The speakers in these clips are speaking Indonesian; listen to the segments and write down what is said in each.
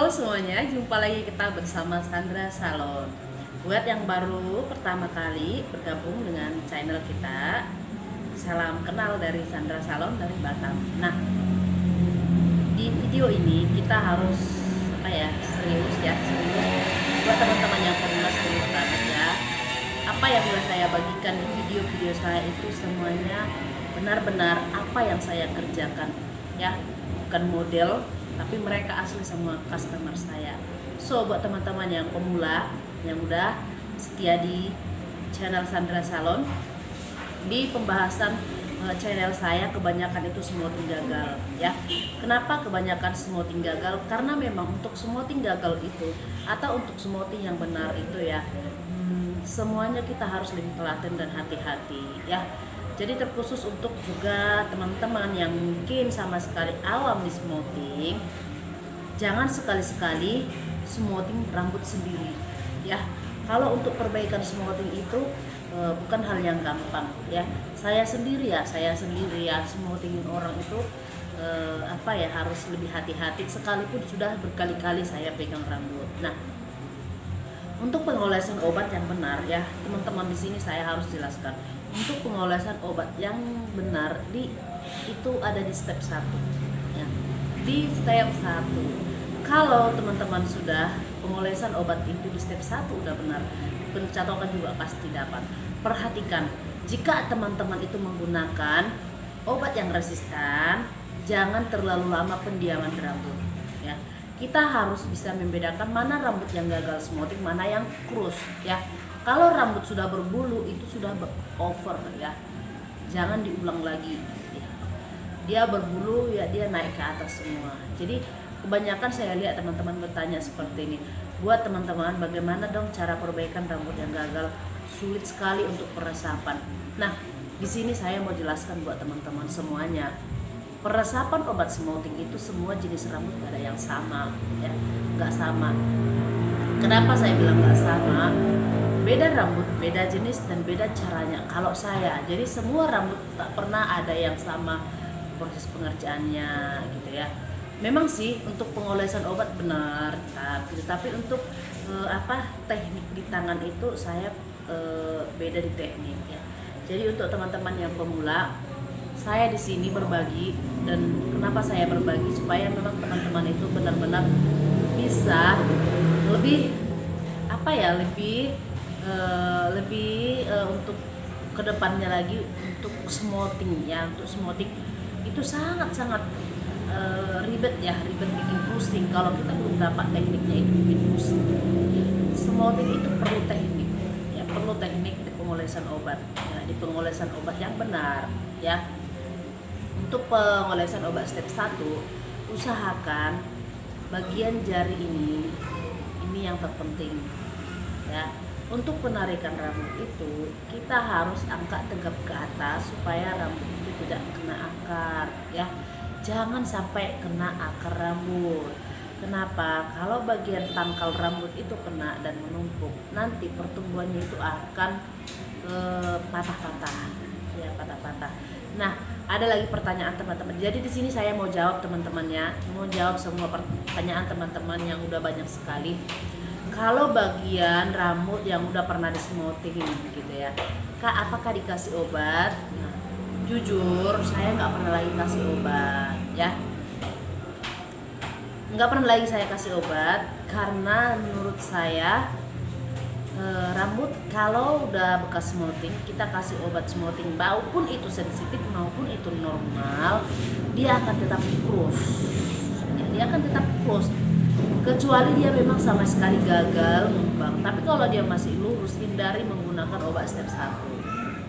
Halo semuanya, jumpa lagi kita bersama Sandra Salon. Buat yang baru pertama kali bergabung dengan channel kita, salam kenal dari Sandra Salon dari Batam. Nah, di video ini kita harus serius. Buat teman-teman yang pernah serius banget ya. Apa yang sudah saya bagikan di video-video saya itu semuanya benar-benar apa yang saya kerjakan ya, bukan model, tapi mereka asli semua customer saya. So buat teman-teman yang pemula yang udah setia di channel Sandra Salon, di pembahasan channel saya kebanyakan itu smoothing gagal ya. Kenapa kebanyakan smoothing gagal? Karena memang untuk smoothing gagal itu atau untuk smoothing yang benar itu ya, semuanya kita harus lebih telaten dan hati-hati ya. Jadi terkhusus untuk juga teman-teman yang mungkin sama sekali awam di smoothing, jangan sekali-sekali smoothing rambut sendiri ya. Kalau untuk perbaikan smoothing itu bukan hal yang gampang ya. Saya sendiri ya smoothing orang itu harus lebih hati-hati, sekalipun sudah berkali-kali saya pegang rambut. Nah, untuk pengolesan obat yang benar ya, teman-teman, di sini saya harus jelaskan. Untuk pengolesan obat yang benar itu ada di step 1 ya. Di step 1. Kalau teman-teman sudah pengolesan obat itu di step 1 udah benar, pencatokan juga pasti dapat. Perhatikan, jika teman-teman itu menggunakan obat yang resistan, jangan terlalu lama pendiaman rambut ya. Kita harus bisa membedakan mana rambut yang gagal smoothing, mana yang krus ya. Kalau rambut sudah berbulu itu sudah over ya, jangan diulang lagi ya. Dia berbulu ya, dia naik ke atas semua. Jadi kebanyakan saya lihat teman-teman bertanya seperti ini. Buat teman-teman, bagaimana dong cara perbaikan rambut yang gagal? Sulit sekali untuk peresapan. Nah, di sini saya mau jelaskan buat teman-teman semuanya. Peresapan obat smoothing itu semua jenis rambut gak ada yang sama ya, nggak sama. Kenapa saya bilang nggak sama? Beda rambut, beda jenis dan beda caranya. Kalau saya, jadi semua rambut tak pernah ada yang sama proses pengerjaannya gitu ya. Memang sih untuk pengolesan obat benar, tapi untuk teknik di tangan itu saya beda di teknik ya. Jadi untuk teman-teman yang pemula, saya di sini berbagi. Dan kenapa saya berbagi? Supaya memang teman-teman itu benar-benar bisa lebih untuk kedepannya lagi untuk smoothing ya. Untuk smoothing itu sangat-sangat ribet bikin pusing. Kalau kita belum dapat tekniknya itu bikin pusing. Smoothing itu perlu teknik ya, perlu teknik di pengolesan obat ya, di pengolesan obat yang benar ya. Untuk pengolesan obat step 1, usahakan bagian jari ini yang terpenting ya. Untuk penarikan rambut itu kita harus angkat tegap ke atas supaya rambut itu tidak kena akar ya. Jangan sampai kena akar rambut. Kenapa? Kalau bagian pangkal rambut itu kena dan menumpuk, nanti pertumbuhannya itu akan patah-patah ya, patah-patah. Nah, ada lagi pertanyaan teman-teman. Jadi di sini saya mau jawab teman-temannya, mau jawab semua pertanyaan teman-teman yang udah banyak sekali. Kalau bagian rambut yang udah pernah di smoothing gitu ya, Kak, apakah dikasih obat? Nah, jujur saya nggak pernah lagi kasih obat ya. Nggak pernah lagi saya kasih obat karena menurut saya rambut kalau udah bekas smoothing, kita kasih obat smoothing maupun itu sensitif maupun itu normal, dia akan tetap krus ya, dia akan tetap krus, kecuali dia memang sama sekali gagal mengembang. Tapi kalau dia masih lurus, hindari menggunakan obat step 1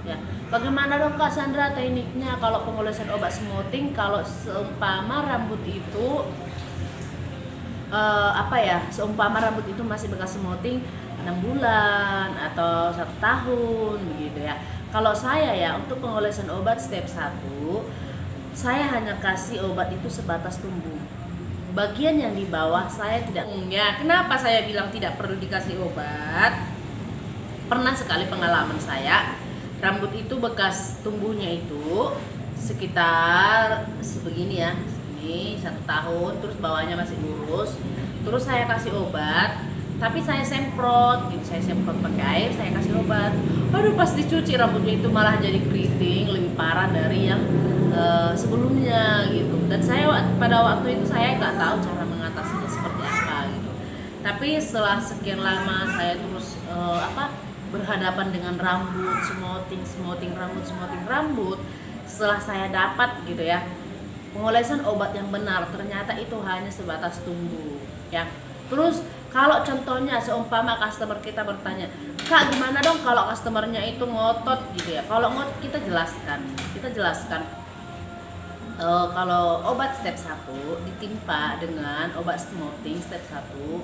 ya. Bagaimana dong Kak Sandra tekniknya kalau pengolesan obat smoothing? Kalau seumpama rambut itu seumpama rambut itu masih bekas smoothing 6 bulan atau 1 tahun begitu ya. Kalau saya ya, untuk pengolesan obat step 1, saya hanya kasih obat itu sebatas tumbuh. Bagian yang di bawah saya tidak ya. Kenapa saya bilang tidak perlu dikasih obat? Pernah sekali pengalaman saya, rambut itu bekas tumbuhnya itu sekitar sebegini ya, segini 1 tahun, terus bawahnya masih lurus. terus saya kasih obat, tapi saya semprot gitu, saya semprot pakai air, saya kasih obat. Aduh, pas dicuci rambutnya itu malah jadi keriting, lebih parah dari yang sebelumnya gitu. Dan saya pada waktu itu saya nggak tahu cara mengatasinya seperti apa gitu. Tapi setelah sekian lama saya terus berhadapan dengan rambut, smoothing rambut. Setelah saya dapat gitu ya, pengolesan obat yang benar, ternyata itu hanya sebatas tumbuh ya. Terus kalau contohnya seumpama customer kita bertanya, Kak gimana dong kalau customernya itu ngotot gitu ya. Kalau ngotot kita jelaskan kalau obat step 1 ditimpa dengan obat smoothing step 1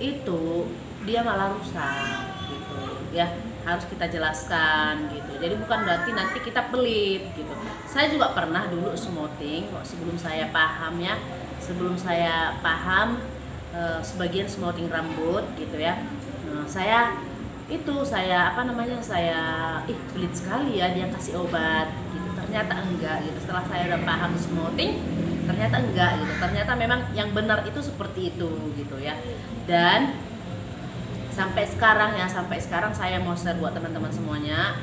itu dia malah rusak gitu ya, harus kita jelaskan gitu. Jadi bukan berarti nanti kita pelit gitu. Saya juga pernah dulu smoothing sebelum saya paham sebagian smoothing rambut gitu ya. Saya pelit sekali ya dia kasih obat gitu. Ternyata enggak gitu. Setelah saya udah paham smoothing, ternyata enggak gitu. Ternyata memang yang benar itu seperti itu gitu ya. Dan sampai sekarang saya mau share buat teman-teman semuanya.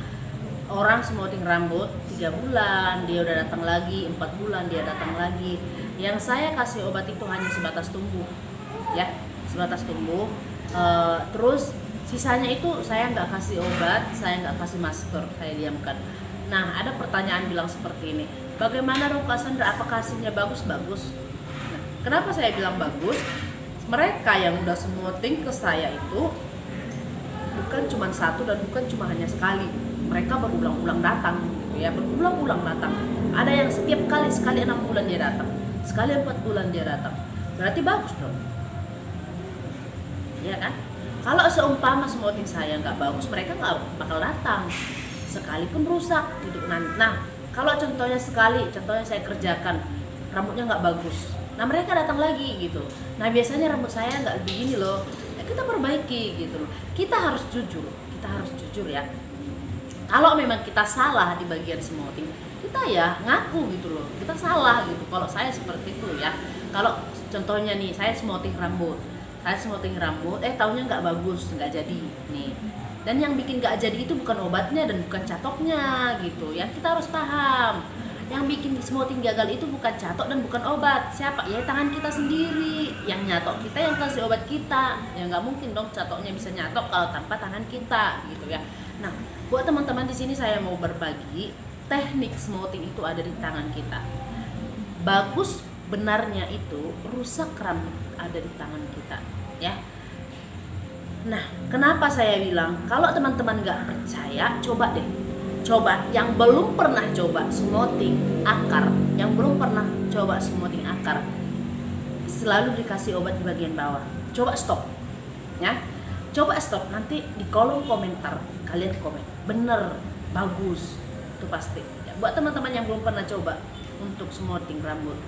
Orang smoothing rambut 3 bulan dia udah datang lagi, 4 bulan dia datang lagi. Yang saya kasih obat itu hanya sebatas tumbuh ya, sebatas tumbuh. Terus sisanya itu saya nggak kasih obat, saya nggak kasih masker, saya diamkan. Nah, ada pertanyaan bilang seperti ini, bagaimana dong Kak Sandra, apakah hasilnya bagus? Nah, kenapa saya bilang bagus? Mereka yang udah smoothing ke saya itu bukan cuma satu dan bukan cuma hanya sekali, mereka berulang-ulang datang gitu ya, berulang-ulang datang. Ada yang setiap kali, sekali 6 bulan dia datang, sekali 4 bulan dia datang, berarti bagus dong ya kan. Kalau seumpama smoothing saya nggak bagus, mereka nggak bakal datang, sekalipun rusak gitu. Nah, kalau contohnya saya kerjakan rambutnya nggak bagus, nah mereka datang lagi gitu. Nah biasanya rambut saya nggak begini loh, ya kita perbaiki gitu loh. Kita harus jujur ya. Kalau memang kita salah di bagian smoothing, kita ya ngaku gitu loh, kita salah gitu. Kalau saya seperti itu ya. Kalau contohnya nih, saya smoothing rambut, taunya nggak bagus, nggak jadi nih. Dan yang bikin nggak jadi itu bukan obatnya dan bukan catoknya gitu ya. Kita harus paham, yang bikin smoothing gagal itu bukan catok dan bukan obat. Siapa? Ya tangan kita sendiri. Yang nyatok kita, yang kasih obat kita. Ya nggak mungkin dong catoknya bisa nyatok kalau tanpa tangan kita gitu ya. Nah, buat teman-teman di sini saya mau berbagi teknik smoothing itu ada di tangan kita. Bagus benarnya itu rusak rambut ada di tangan kita ya. Nah, kenapa saya bilang kalau teman-teman nggak percaya, coba yang belum pernah coba smoothing akar, selalu dikasih obat di bagian bawah, coba stop ya, nanti di kolom komentar kalian komen bener bagus, itu pasti ya. Buat teman-teman yang belum pernah coba untuk smoothing rambut,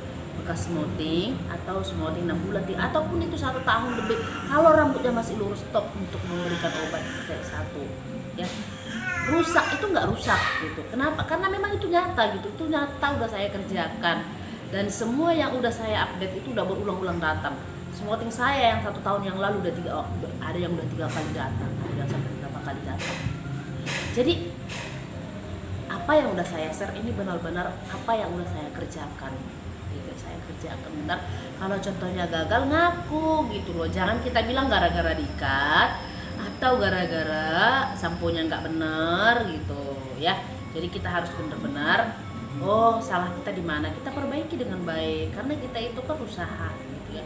bekas smoothing atau smoothing 6 bulan ataupun itu 1 tahun lebih, kalau rambutnya masih lurus, stop untuk memberikan obat step 1 ya. Rusak itu nggak rusak gitu. Kenapa? Karena memang itu nyata gitu, itu nyata udah saya kerjakan, dan semua yang udah saya update itu udah berulang-ulang datang. Smoothing saya yang 1 tahun yang lalu ada yang udah 3 kali datang, ada yang sampai berapa kali datang. Jadi apa yang udah saya share ini benar-benar apa yang udah saya kerjakan gitu, saya kerjakan benar. Kalau contohnya gagal, ngaku gitu loh. Jangan kita bilang gara-gara diikat atau gara-gara samponya nggak bener gitu ya. Jadi kita harus benar-benar, oh salah kita di mana, kita perbaiki dengan baik, karena kita itu kan usaha gitu ya.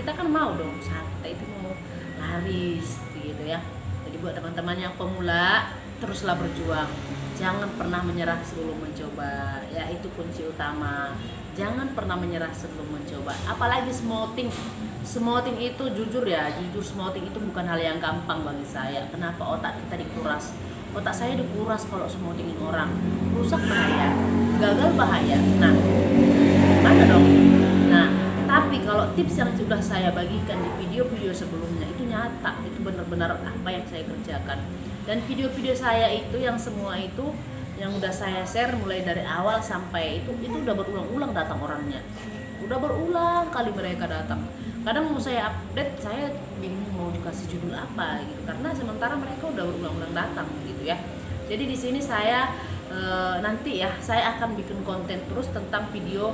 Kita kan mau dong usaha kita itu mau laris gitu ya. Jadi buat teman-teman yang pemula, teruslah berjuang, jangan pernah menyerah sebelum mencoba ya, itu kunci utama. Jangan pernah menyerah sebelum mencoba, apalagi smoothing itu jujur smoothing itu bukan hal yang gampang bagi saya. Kenapa? Otak kita dikuras, otak saya dikuras kalau smoothingin orang, rusak bahaya, gagal bahaya. Nah, mana dong? Nah, tapi kalau tips yang sudah saya bagikan di video-video sebelumnya itu nyata, itu benar-benar apa yang saya kerjakan. Dan video-video saya itu yang semua itu yang udah saya share mulai dari awal sampai itu udah berulang-ulang datang orangnya. Udah berulang kali mereka datang. Kadang mau saya update, saya bingung mau dikasih judul apa gitu, karena sementara mereka udah berulang-ulang datang gitu ya. Jadi di sini saya nanti ya saya akan bikin konten terus tentang video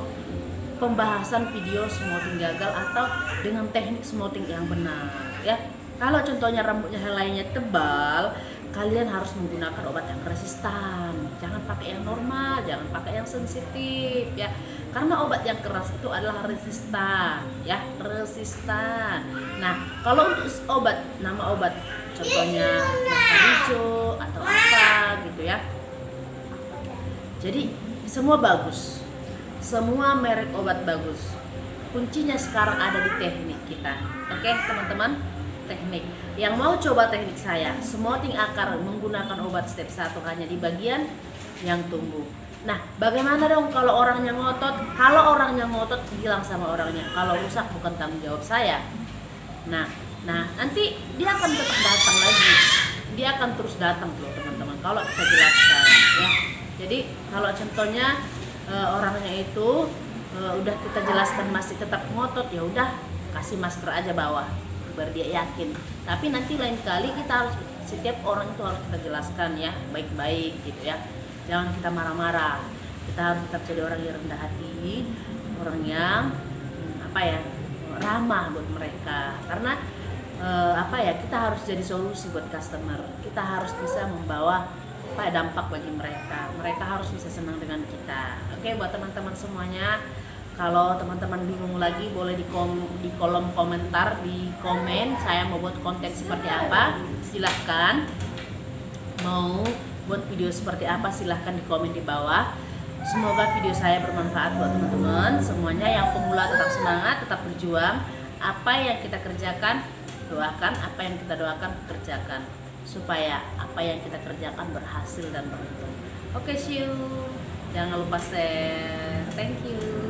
pembahasan video smoothing gagal atau dengan teknik smoothing yang benar ya. Kalau contohnya rambutnya helainya tebal, kalian harus menggunakan obat yang resistan. Jangan pakai yang normal, jangan pakai yang sensitif ya. Karena obat yang keras itu adalah resistan ya, resistan. Nah, kalau untuk obat, nama obat contohnya hijau atau apa gitu ya. Jadi semua bagus. Semua merek obat bagus. Kuncinya sekarang ada di teknik kita. Oke, teman-teman, teknik. Yang mau coba teknik saya, smoothing akar menggunakan obat step 1 hanya di bagian yang tumbuh. Nah, bagaimana dong kalau orangnya ngotot? Kalau orangnya ngotot, bilang sama orangnya, kalau rusak bukan tanggung jawab saya. Nah, nanti dia akan tetap datang lagi. Dia akan terus datang loh, teman-teman. Kalau kita jelaskan ya. Jadi, kalau contohnya orangnya itu udah kita jelaskan masih tetap ngotot, ya udah kasih masker aja bawah biar dia yakin. Tapi nanti lain kali kita harus, setiap orang itu harus kita jelaskan ya baik-baik gitu ya, jangan kita marah-marah. Kita harus tetap jadi orang yang rendah hati, orang yang ramah buat mereka. Karena kita harus jadi solusi buat customer. Kita harus bisa membawa dampak bagi mereka. Mereka harus bisa senang dengan kita. Oke, buat teman-teman semuanya, kalau teman-teman bingung lagi boleh di kolom komentar, di komen saya mau buat konten seperti apa, silahkan. Mau buat video seperti apa silahkan di komen di bawah. Semoga video saya bermanfaat buat teman-teman semuanya. Yang pemula tetap semangat, tetap berjuang. Apa yang kita kerjakan doakan, apa yang kita doakan kerjakan, supaya apa yang kita kerjakan berhasil dan beruntung. Oke, see you. Jangan lupa share. Thank you.